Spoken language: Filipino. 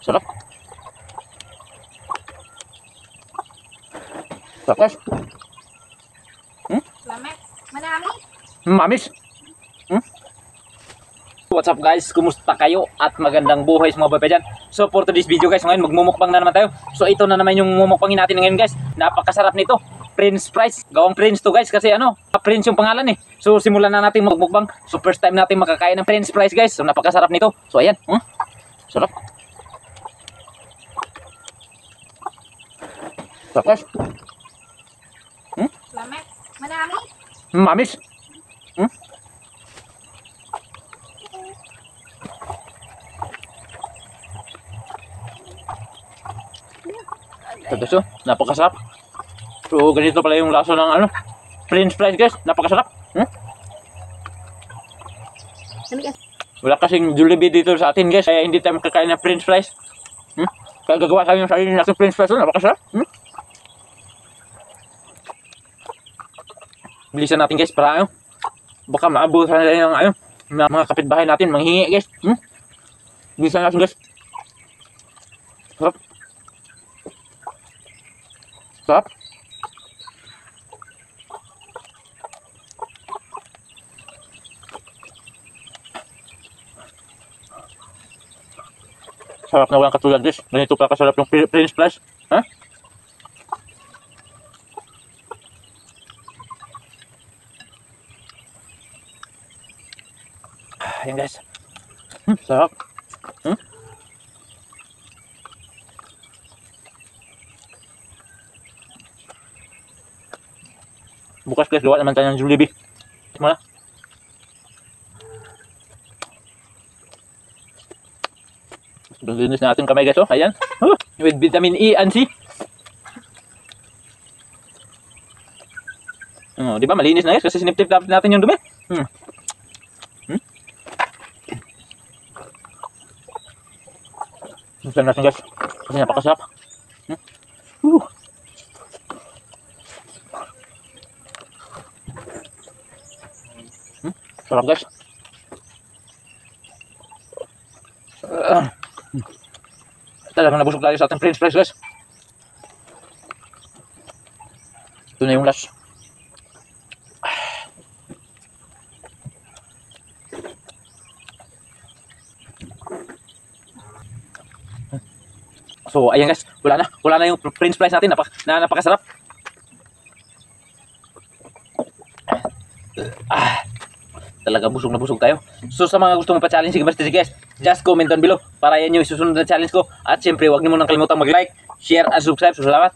Sarap. Sarap guys. Lamek. Madami. Mamis. What's up guys? Kumusta kayo? At magandang buhay sa mga babae dyan. So for today's video guys, ngayon magmumukbang na naman tayo. So ito na naman yung mumukbangin natin ngayon guys. Napakasarap nito. Prince Fries. Gawang Prince to guys kasi Prince yung pangalan eh. So simulan na natin magmukbang. So first time natin makakain ng Prince Fries guys. So napakasarap nito. So ayan. Sarap. Sarap guys. Lamek. Madami. Mamis. So, napakasarap. So, ganito pala yung lasa ng French fries guys. Napakasarap. Wala kasing Jollibee dito sa atin guys. Kaya hindi tayo makakain ng French fries. Kaya gagawa tayo ng sarili natin French fries. Napakasarap. Bilisan natin guys para baka maabutan na ng mga kapitbahay natin. Manghingi guys. Bilisan natin guys. Sarap. Sarap. Sarap na walang katulad guys. Ganito pa kasarap yung French fries. Ayan guys. Sarap. Bukas guys, gawa naman tayo ng Jollibee. Muna. Linis natin kamay guys. Ayan. With vitamin E and C. Di ba malinis na guys kasi siniptip natin yung dumi. Gusto natin guys. Kasi napakasarap. Sarap guys. Talagang nabusog tayo sa ating French fries guys. Ito na yung last. So ayan guys, wala na yung French fries natin. Napakasarap. Talaga busog na busog tayo. So sa mga gusto mo pa-challenge guys, just comment down below para yan yung isusunod na challenge ko. At syempre, huwag niyo munang kalimutang mag-like, share, at subscribe. So salamat.